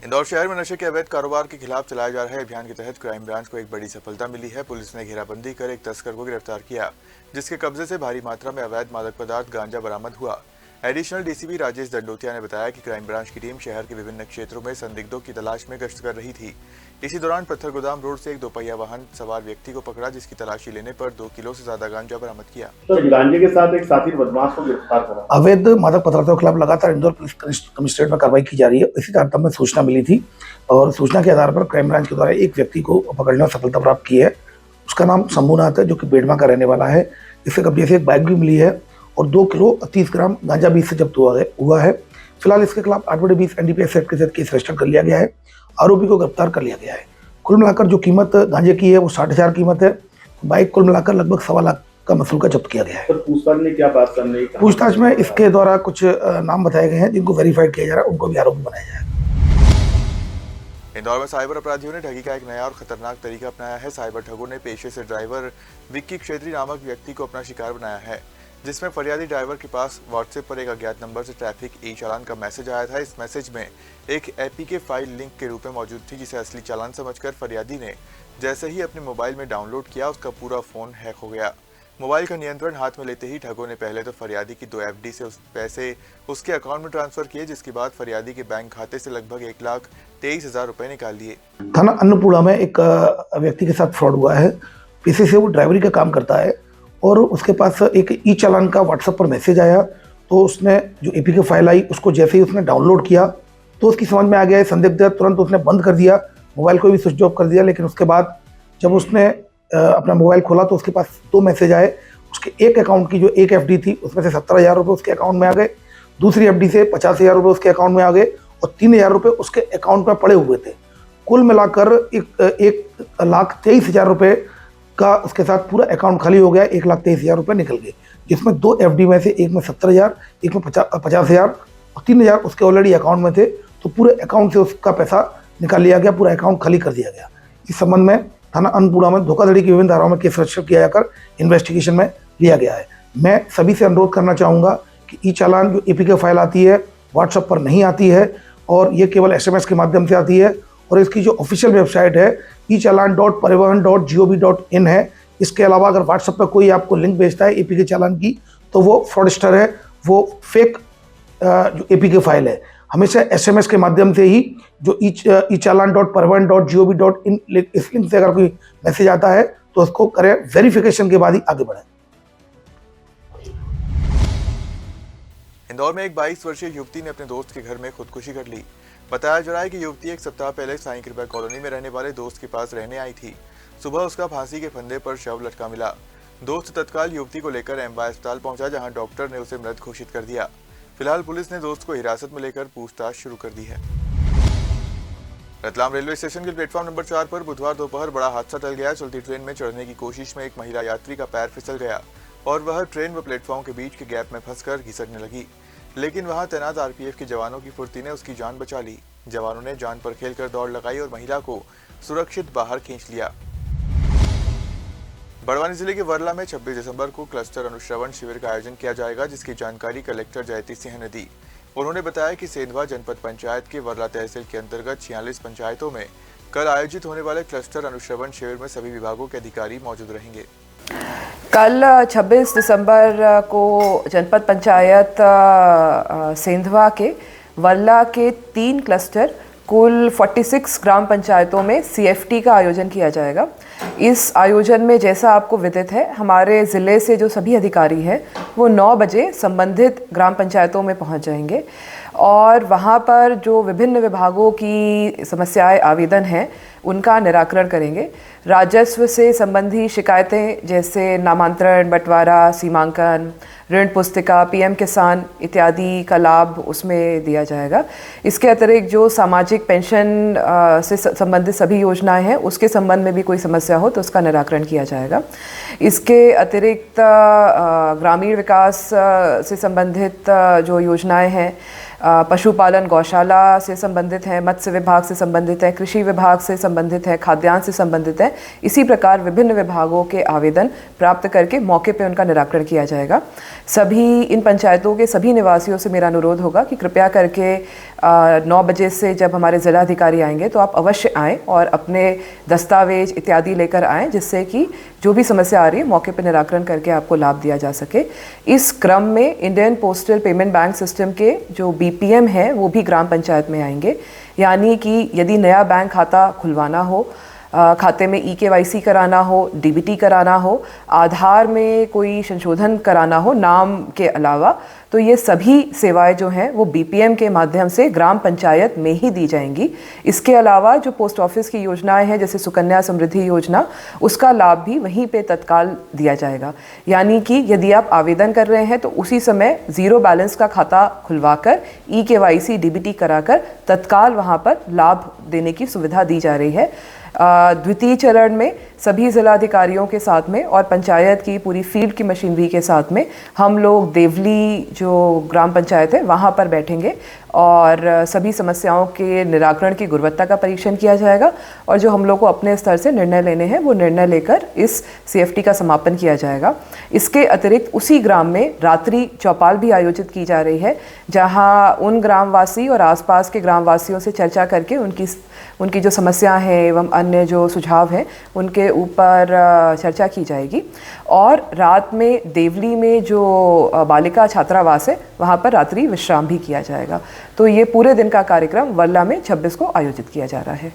इंदौर शहर में नशे के अवैध कारोबार के खिलाफ चलाए जा रहे अभियान के तहत क्राइम ब्रांच को एक बड़ी सफलता मिली है। पुलिस ने घेराबंदी कर एक तस्कर को गिरफ्तार किया, जिसके कब्जे से भारी मात्रा में अवैध मादक पदार्थ गांजा बरामद हुआ। एडिशनल डीसीपी राजेश दंडोतिया ने बताया कि क्राइम ब्रांच की टीम शहर के विभिन्न क्षेत्रों में संदिग्धों की तलाश में गश्त कर रही थी। इसी दौरान पत्थर गोदाम रोड से एक दोपहिया वाहन सवार व्यक्ति को पकड़ा, जिसकी तलाशी लेने पर 2 किलो से ज्यादा गांजा बरामद किया। गांजे के साथ एक साथी बदमाश को गिरफ्तार करा। अवैध मादक पदार्थों के खिलाफ लगातार इंदौर पुलिस कमिश्नरेट में कार्रवाई की जा रही है। इसी तारतम्य में सूचना मिली थी और सूचना के आधार पर क्राइम ब्रांच के द्वारा एक व्यक्ति को पकड़ने में सफलता प्राप्त की है। उसका नाम शंभुनाथ है, जो कि बेडमा का रहने वाला है। इसके कब्जे से एक बाइक भी मिली है और 2 किलो 30 ग्राम गांजा बीज से जब्त हुआ है। फिलहाल इसके खिलाफ 8/20 NDPS एक्ट के तहत केस रजिस्टर कर लिया गया है। आरोपी को गिरफ्तार कर लिया गया है। कुल मिलाकर जो कीमत गांजे की है वो 60,000 कीमत है। बाइक कुल मिलाकर लगभग 1.25 लाख का मसूल का जब्त किया गया है। तो पूछताछ में क्या बात करने की? पूछताछ में इसके द्वारा कुछ नाम बताए गए हैं जिनको वेरीफाइड किया जा रहा है, उनको भी आरोपी बनाया जाएगा। इंदौर में साइबर अपराधियों ने ठगी का एक नया और खतरनाक तरीका अपनाया है। साइबर ठगों ने पेशे से ड्राइवर विक्की क्षेत्री नामक व्यक्ति को अपना शिकार बनाया है, जिसमें फरियादी ड्राइवर के पास व्हाट्सएप पर एक अज्ञात नंबर से ट्रैफिक ई-चालान का मैसेज आया था। इस मैसेज में एक एपीके फाइल लिंक के रूप में मौजूद थी, जिसे असली चालान समझकर फरियादी ने जैसे ही अपने मोबाइल में डाउनलोड किया, उसका पूरा फोन हैक हो गया। मोबाइल का नियंत्रण हाथ में लेते ही ठगों ने पहले तो फरियादी की 2 FD से पैसे उसके अकाउंट में ट्रांसफर किए, जिसके बाद फरियादी के बैंक खाते से लगभग 1,23,000 रुपए निकाल लिए। थाना अन्नपूर्णा में एक व्यक्ति के साथ फ्रॉड हुआ है। पेशे से वो ड्राइवरी का काम करता है और उसके पास एक ई-चालान का व्हाट्सएप पर मैसेज आया, तो उसने जो एपीके फाइल आई उसको जैसे ही उसने डाउनलोड किया तो उसकी समझ में आ गया है संदिग्ध है। तुरंत उसने बंद कर दिया, मोबाइल को भी स्विच ऑफ कर दिया। लेकिन उसके बाद जब उसने अपना मोबाइल खोला तो उसके पास 2 मैसेज आए। उसके एक अकाउंट की जो एक FD थी उसमें से 17,000 रुपये उसके अकाउंट में आ गए, दूसरी FD से 50,000 रुपये उसके अकाउंट में आ गए और 3,000 रुपये उसके अकाउंट में पड़े हुए थे। कुल मिलाकर 1,23,000 रुपये का उसके साथ पूरा अकाउंट खाली हो गया। 1,23,000 रुपये निकल गए, जिसमें 2 FD में से एक में 70,000, एक में 50,000 और 3,000 उसके ऑलरेडी अकाउंट में थे। तो पूरे अकाउंट से उसका पैसा निकाल लिया गया, पूरा अकाउंट खाली कर दिया गया। इस संबंध में थाना अन्नपूर्णा में धोखाधड़ी की विभिन्न धाराओं में केस रजिस्टर किया जाकर इन्वेस्टिगेशन में लिया गया है। मैं सभी से अनुरोध करना चाहूँगा कि ई-चालान जो एपीके फाइल आती है व्हाट्सएप पर नहीं आती है और ये केवल SMS के माध्यम से आती है और इसकी जो ऑफिशियल वेबसाइट है echallan.parivahan.gov.in है। इसके अलावा अगर व्हाट्सएप पर कोई आपको लिंक भेजता है एपीके चालान की तो वो फ्रॉडस्टर है, वो फेक जो एपीके फाइल है। हमेशा SMS के माध्यम से ही जो echallan.parivahan.gov.in इस लिंक से अगर कोई मैसेज आता है तो उसको करें, वेरिफिकेशन के बाद ही आगे बढ़ें। इंदौर में एक 22 वर्षीय युवती ने अपने दोस्त के घर में खुदकुशी कर ली। बताया जा रहा है कि युवती एक सप्ताह पहले साईं कृपा कॉलोनी में रहने वाले दोस्त के पास रहने आई थी। सुबह उसका फांसी के फंदे पर शव लटका मिला। दोस्त तत्काल युवती को लेकर एमबा अस्पताल पहुंचा, जहां डॉक्टर ने उसे मृत घोषित कर दिया। फिलहाल पुलिस ने दोस्त को हिरासत में लेकर पूछताछ शुरू कर दी है। रतलाम रेलवे स्टेशन के प्लेटफॉर्म नंबर 4 पर बुधवार दोपहर बड़ा हादसा टल गया। चलती ट्रेन में चढ़ने की कोशिश में एक महिला यात्री का पैर फिसल गया और वह ट्रेन व प्लेटफॉर्म के बीच के गैप में फंसकर घिसकने लगी, लेकिन वहां तैनात RPF के जवानों की फुर्ती ने उसकी जान बचा ली। जवानों ने जान पर खेलकर दौड़ लगाई और महिला को सुरक्षित बाहर खींच लिया। बड़वानी जिले के वरला में 26 दिसंबर को क्लस्टर अनुश्रवण शिविर का आयोजन किया जाएगा, जिसकी जानकारी कलेक्टर जयती सिंह ने दी। उन्होंने बताया कि सेंधवा जनपद पंचायत के वरला तहसील के अंतर्गत 46 पंचायतों में कल आयोजित होने वाले क्लस्टर अनुश्रवण शिविर में सभी विभागों के अधिकारी मौजूद रहेंगे। कल 26 दिसंबर को जनपद पंचायत सेंधवा के वरला के 3 क्लस्टर कुल 46 ग्राम पंचायतों में CFT का आयोजन किया जाएगा। इस आयोजन में जैसा आपको विदित है, हमारे ज़िले से जो सभी अधिकारी हैं वो 9 बजे संबंधित ग्राम पंचायतों में पहुंच जाएंगे और वहां पर जो विभिन्न विभागों की समस्याएं आवेदन हैं उनका निराकरण करेंगे। राजस्व से संबंधी शिकायतें जैसे नामांतरण, बंटवारा, सीमांकन, ऋण पुस्तिका, PM किसान इत्यादि का लाभ उसमें दिया जाएगा। इसके अतिरिक्त जो सामाजिक पेंशन से संबंधित सभी योजनाएं हैं उसके संबंध में भी कोई समस्या हो तो उसका निराकरण किया जाएगा। इसके अतिरिक्त ग्रामीण विकास से संबंधित जो योजनाएं हैं पशुपालन गौशाला से संबंधित हैं, मत्स्य विभाग से संबंधित है, कृषि विभाग से संबंधित है, खाद्यान्न से संबंधित है। इसी प्रकार विभिन्न विभागों के आवेदन प्राप्त करके मौके पे उनका निराकरण किया जाएगा। सभी इन पंचायतों के सभी निवासियों से मेरा अनुरोध होगा कि कृपया करके 9 बजे से जब हमारे ज़िलाधिकारी आएंगे तो आप अवश्य आएँ और अपने दस्तावेज इत्यादि लेकर आएँ, जिससे कि जो भी समस्या आ रही है मौके पर निराकरण करके आपको लाभ दिया जा सके। इस क्रम में Indian postal payment bank system के जो BPM है वो भी ग्राम पंचायत में आएंगे। यानी कि यदि नया बैंक खाता खुलवाना हो, खाते में eKYC कराना हो, DBT कराना हो, आधार में कोई संशोधन कराना हो नाम के अलावा, तो ये सभी सेवाएं जो हैं वो BPM के माध्यम से ग्राम पंचायत में ही दी जाएंगी। इसके अलावा जो पोस्ट ऑफिस की योजनाएं हैं जैसे सुकन्या समृद्धि योजना, उसका लाभ भी वहीं पे तत्काल दिया जाएगा। यानी कि यदि आप आवेदन कर रहे हैं तो उसी समय ज़ीरो बैलेंस का खाता खुलवाकर eKYC DBT कराकर तत्काल वहाँ पर लाभ देने की सुविधा दी जा रही है। द्वितीय चरण में सभी जिलाधिकारियों के साथ में और पंचायत की पूरी फील्ड की मशीनरी के साथ में हम लोग देवली जो ग्राम पंचायत है वहाँ पर बैठेंगे और सभी समस्याओं के निराकरण की गुणवत्ता का परीक्षण किया जाएगा और जो हम लोग को अपने स्तर से निर्णय लेने हैं वो निर्णय लेकर इस CFT का समापन किया जाएगा। इसके अतिरिक्त उसी ग्राम में रात्रि चौपाल भी आयोजित की जा रही है, जहाँ उन ग्रामवासी और आसपास के ग्रामवासियों से चर्चा करके उनकी जो समस्याएं हैं एवं अन्य जो सुझाव हैं उनके ऊपर चर्चा की जाएगी। और रात में देवली में जो बालिका छात्रावास है वहाँ पर रात्रि विश्राम भी किया जाएगा। तो ये पूरे दिन का कार्यक्रम वर्ला में 26 को आयोजित किया जा रहा है।